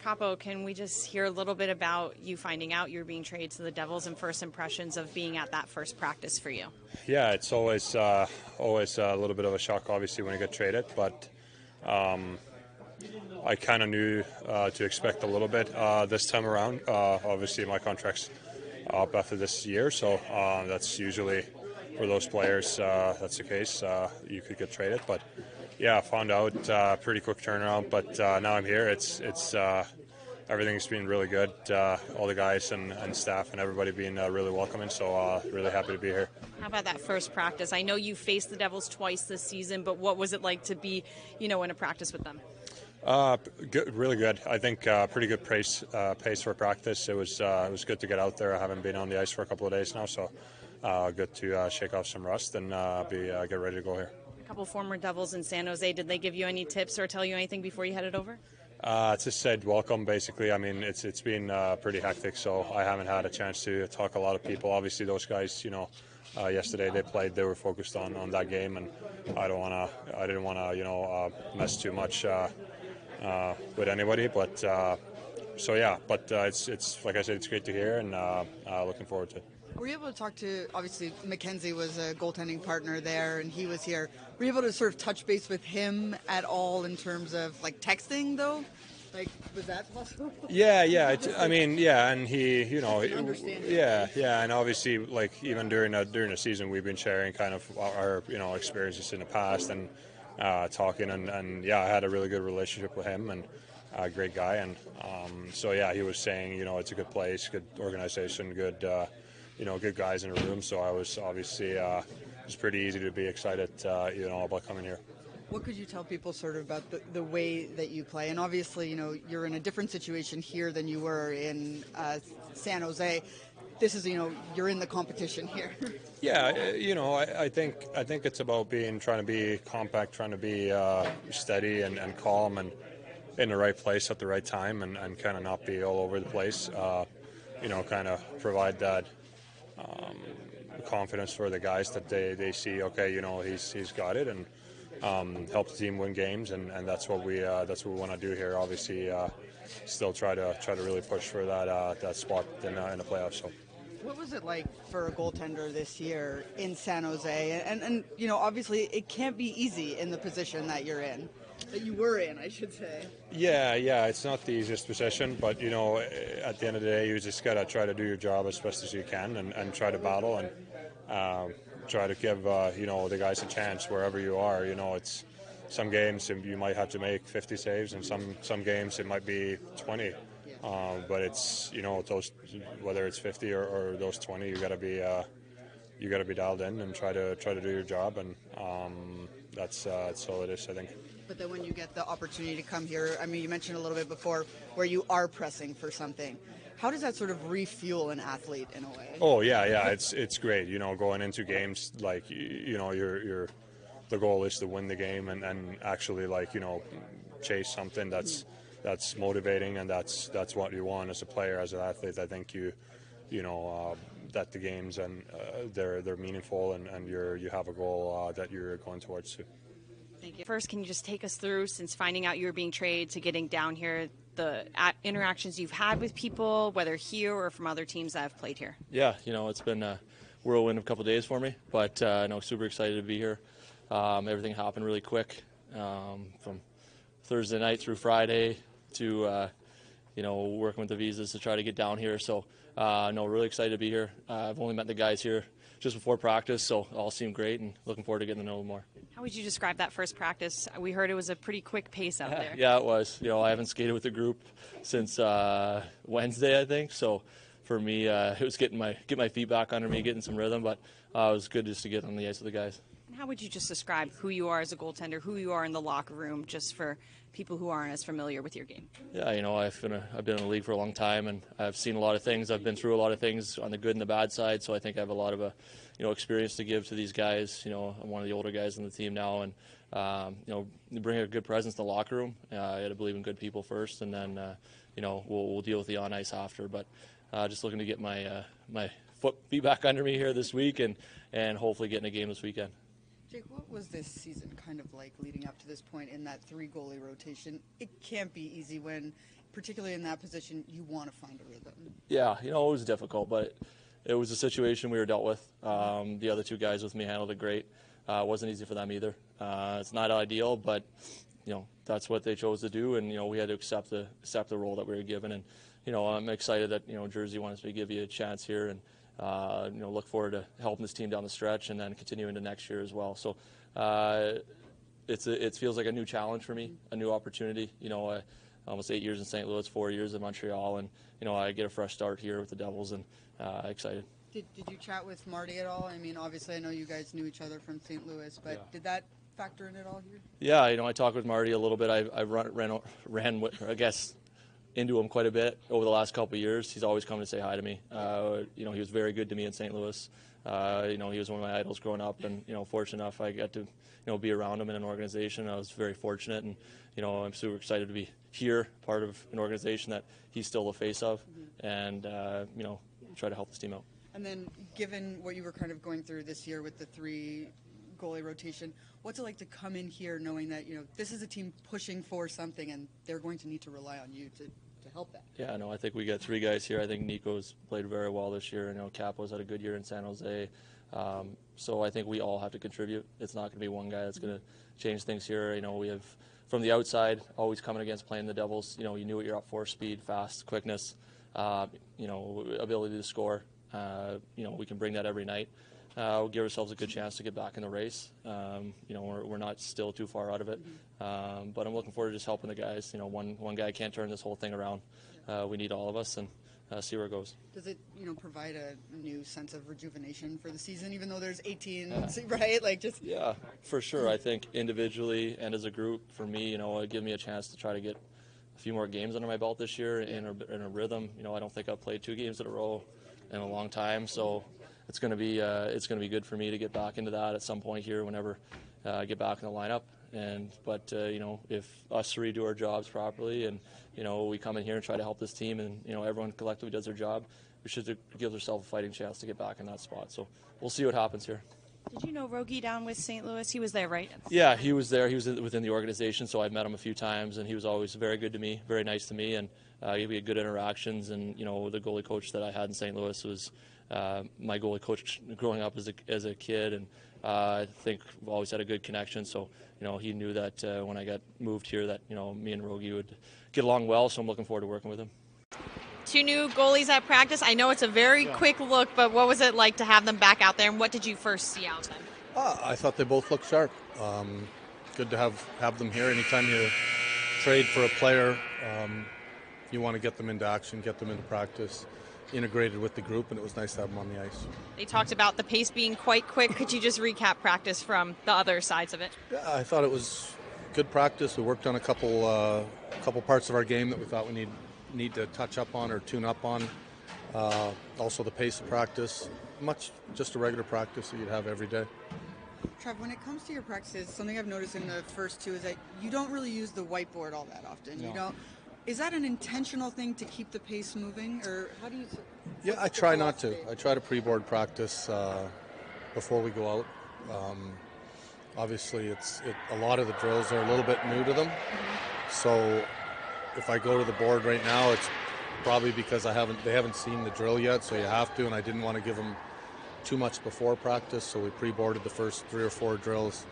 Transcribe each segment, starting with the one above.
Capo, can we just hear a little bit about you finding out you're being traded to the Devils and first impressions of being at that first practice for you? Yeah, it's always a little bit of a shock, obviously, when you get traded, but I kind of knew to expect a little bit this time around. Obviously, my contract's up after this year, so that's usually for those players, that's the case. You could get traded, but yeah, I found out pretty quick turnaround. But now I'm here. It's everything's been really good. All the guys and staff and everybody being really welcoming. So really happy to be here. How about that first practice? I know you faced the Devils twice this season, but what was it like to be, in a practice with them? Good, really good. I think pretty good pace for practice. It was good to get out there. I haven't been on the ice for a couple of days now, so good to shake off some rust and get ready to go here. A couple former Devils in San Jose. Did they give you any tips or tell you anything before you headed over? Just said welcome, basically. I mean, it's been pretty hectic, so I haven't had a chance to talk to a lot of people. Obviously, those guys, yesterday they played. They were focused on that game, and I didn't want to, mess too much with anybody. But it's like I said, it's great to hear, and looking forward to it. Were you able to talk to, obviously, Mackenzie was a goaltending partner there, and he was here. Were you able to sort of touch base with him at all in terms of, texting, though? Was that possible? Yeah. And he, and obviously, even during the season, we've been sharing kind of our, experiences in the past and talking, and I had a really good relationship with him, and a great guy, and he was saying, it's a good place, good organization, good. Good guys in the room, so I was obviously it's pretty easy to be excited, about coming here. What could you tell people sort of about the way that you play? And obviously, you're in a different situation here than you were in San Jose. This is, you're in the competition here. Yeah, I think it's about trying to be compact, trying to be steady and calm and in the right place at the right time, and kind of not be all over the place. Kind of provide that confidence for the guys that they see, okay, he's got it, and help the team win games, and that's what we want to do here. Obviously, still try to really push for that spot in the playoffs. So. What was it like for a goaltender this year in San Jose? And obviously it can't be easy in the position that you're in. That you were in, I should say. Yeah, it's not the easiest position, but at the end of the day, you just gotta try to do your job as best as you can, and try to battle and try to give the guys a chance wherever you are. It's some games you might have to make 50 saves, and some games it might be 20. But it's those, whether it's 50 or those 20, you gotta be dialed in and try to do your job, and that's all it is, I think. But then when you get the opportunity to come here, I mean, you mentioned a little bit before where you are pressing for something. How does that sort of refuel an athlete in a way? Oh yeah, it's great. Going into games, your the goal is to win the game and actually chase something that's motivating, and that's what you want as a player, as an athlete. I think that the games and they're meaningful, and you have a goal that you're going towards too. Thank you. First, can you just take us through, since finding out you were being traded to getting down here, the interactions you've had with people, whether here or from other teams that have played here? Yeah, it's been a whirlwind of a couple of days for me, but super excited to be here. Everything happened really quick, from Thursday night through Friday to working with the visas to try to get down here. So really excited to be here. I've only met the guys here just before practice, so all seemed great, and looking forward to getting to know them more. How would you describe that first practice? We heard it was a pretty quick pace out there. Yeah, it was. I haven't skated with the group since Wednesday, I think. So for me, it was get my feet back under me, getting some rhythm. But it was good just to get on the ice with the guys. And how would you just describe who you are as a goaltender, who you are in the locker room, just for people who aren't as familiar with your game? Yeah, I've been in the league for a long time, and I've seen a lot of things. I've been through a lot of things on the good and the bad side. So I think I have a lot of experience to give to these guys. I'm one of the older guys on the team now, and bring a good presence in the locker room. I got to believe in good people first, and then we'll deal with the on ice after. But just looking to get my feet back under me here this week, and hopefully get in a game this weekend. Jake, what was this season kind of like leading up to this point in that 3-goalie rotation? It can't be easy when particularly in that position, you want to find a rhythm. Yeah, it was difficult, but it was a situation we were dealt with. The other two guys with me handled it great. It wasn't easy for them either. It's not ideal, but that's what they chose to do, and we had to accept the role that we were given. And I'm excited that Jersey wants me to give you a chance here, and look forward to helping this team down the stretch, and then continue into next year as well. So it feels like a new challenge for me, a new opportunity. Almost 8 years in St. Louis, 4 years in Montreal, and I get a fresh start here with the Devils, and excited. Did you chat with Marty at all? I mean, obviously, I know you guys knew each other from St. Louis, but did that factor in at all here? Yeah, I talked with Marty a little bit. I ran I guess, into him quite a bit over the last couple of years. He's always come to say hi to me. He was very good to me in St. Louis. He was one of my idols growing up, and fortunate enough I got to be around him in an organization. I was very fortunate, and I'm super excited to be here, part of an organization that he's still the face of, and try to help this team out. And then, given what you were kind of going through this year with the 3 goalie rotation, what's it like to come in here knowing that this is a team pushing for something, and they're going to need to rely on you to help that? Yeah, no, I think we got 3 guys here. I think Nico's played very well this year. Capo's had a good year in San Jose. So I think we all have to contribute. It's not going to be one guy that's going to change things here. We have, from the outside, always coming against playing the Devils. You knew what you're up for: speed, fast, quickness, ability to score. We can bring that every night. We'll give ourselves a good chance to get back in the race. We're not still too far out of it, but I'm looking forward to just helping the guys. One guy can't turn this whole thing around. We need all of us, and see where it goes. Does it, provide a new sense of rejuvenation for the season, even though there's 18, right? Yeah, for sure. I think individually and as a group, for me, it give me a chance to try to get a few more games under my belt this year in a rhythm. I don't think I've played 2 games in a row in a long time, so it's going to be good for me to get back into that at some point here whenever I get back in the lineup. But if us 3 do our jobs properly, and we come in here and try to help this team, and everyone collectively does their job, we should give ourselves a fighting chance to get back in that spot. So we'll see what happens here. Did you know Rogie down with St. Louis? He was there, right? Yeah, he was there. He was within the organization, so I've met him a few times, and he was always very good to me, very nice to me, and we had good interactions. And the goalie coach that I had in St. Louis was my goalie coach growing up as a kid, and I think we've always had a good connection. So he knew that when I got moved here, that me and Rogie would get along well. So I'm looking forward to working with him. 2 new goalies at practice. I know it's a very quick look, but what was it like to have them back out there, and what did you first see out of them? I thought they both looked sharp. Good to have them here. Anytime you trade for a player, you want to get them into action, get them into practice, integrated with the group, and it was nice to have them on the ice. They talked about the pace being quite quick. Could you just recap practice from the other sides of it? Yeah, I thought it was good practice. We worked on a couple parts of our game that we thought we need to touch up on or tune up on. Also the pace of practice, just a regular practice that you'd have every day. Trev, when it comes to your practices, something I've noticed in the first 2 is that you don't really use the whiteboard all that often. No. You don't. Is that an intentional thing to keep the pace moving, or how do you? Yeah, I try not to. I try to pre-board practice before we go out. Obviously, a lot of the drills are a little bit new to them, so if I go to the board right now, it's probably because they haven't seen the drill yet, so you have to, and I didn't want to give them too much before practice, so we pre-boarded the first 3 or 4 drills.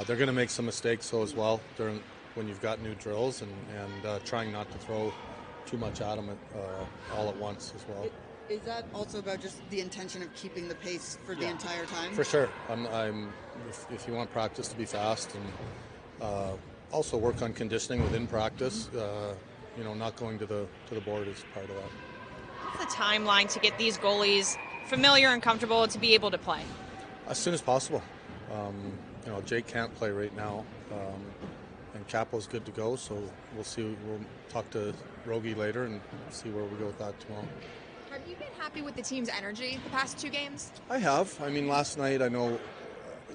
They're going to make some mistakes though as well when you've got new drills, and trying not to throw too much at them all at once as well. Is that also about just the intention of keeping the pace for the entire time? For sure. If you want practice to be fast, and also work on conditioning within practice, not going to the board is part of that. What's the timeline to get these goalies familiar and comfortable to be able to play? As soon as possible. Jake can't play right now, and Capo's good to go, so we'll see. We'll talk to Rogie later and see where we go with that tomorrow. Have you been happy with the team's energy the past 2 games? I have. I mean, last night I know,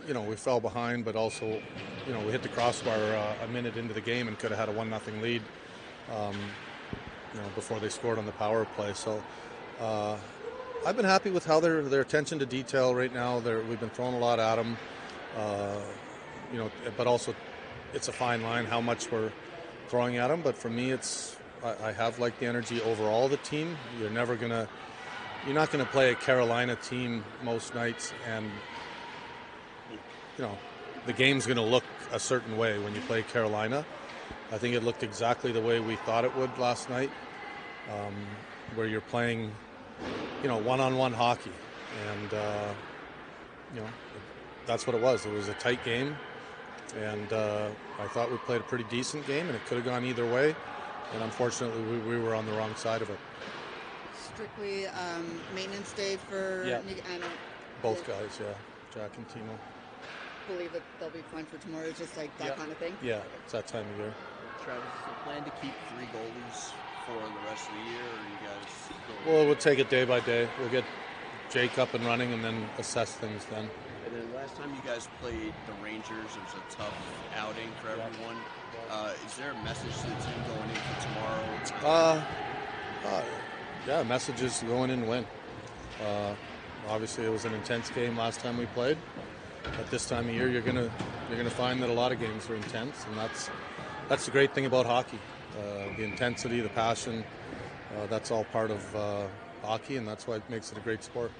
we fell behind, but also, we hit the crossbar a minute into the game and could have had a 1-0 lead, before they scored on the power play. So I've been happy with how their attention to detail right now. We've been throwing a lot at them, but also it's a fine line how much we're throwing at them. But for me, it's I have liked the energy overall of the team. You're not going to play a Carolina team most nights, and the game's going to look a certain way when you play Carolina. I think it looked exactly the way we thought it would last night, where you're playing, one-on-one hockey, and that's what it was. It was a tight game, and I thought we played a pretty decent game, and it could have gone either way, and unfortunately we were on the wrong side of it. Strictly maintenance day for Nick and both guys, Jack and Timo. Believe that they'll be fine for tomorrow. It's just like that kind of thing. Yeah, it's that time of year. Travis, is the plan to keep 3 goalies for the rest of the year, or you guys go? Well, we'll take it day by day. We'll get Jake up and running and then assess things then. And then last time you guys played the Rangers, it was a tough outing for everyone. Is there a message to the team going in for tomorrow? Message is going in to win. Obviously, it was an intense game last time we played. At this time of year, you're gonna find that a lot of games are intense, and that's the great thing about hockey. The intensity, the passion, that's all part of hockey, and that's why it makes it a great sport.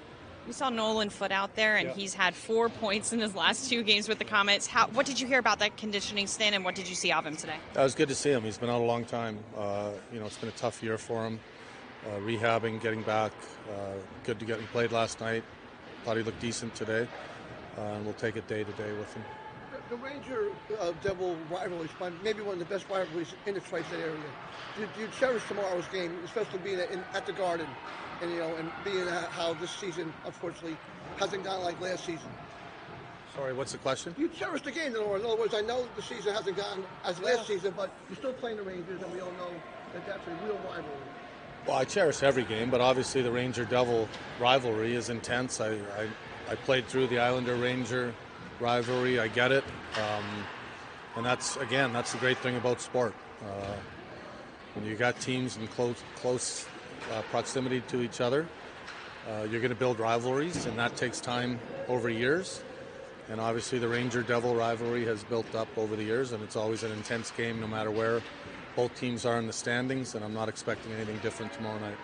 We saw Nolan Foote out there, and he's had 4 points in his last 2 games with the Comets. What did you hear about that conditioning stint, and what did you see of him today? It was good to see him. He's been out a long time. It's been a tough year for him. Rehabbing, getting back. Good to get him played last night. Thought he looked decent today. And we'll take it day to day with him. The Ranger Devil rivalry is maybe one of the best rivalries in the Tri-State area. Do you cherish tomorrow's game, especially being at the Garden, and being how this season, unfortunately, hasn't gone like last season? Sorry, what's the question? Do you cherish the game, in other words, I know the season hasn't gone as last season, but you're still playing the Rangers, and we all know that that's a real rivalry. Well, I cherish every game, but obviously the Ranger-Devil rivalry is intense. I played through the Islander-Ranger rivalry. I get it. And that's the great thing about sport. When you got teams in close proximity to each other, you're going to build rivalries, and that takes time over years. And obviously the Ranger-Devil rivalry has built up over the years, and it's always an intense game no matter where both teams are in the standings, and I'm not expecting anything different tomorrow night.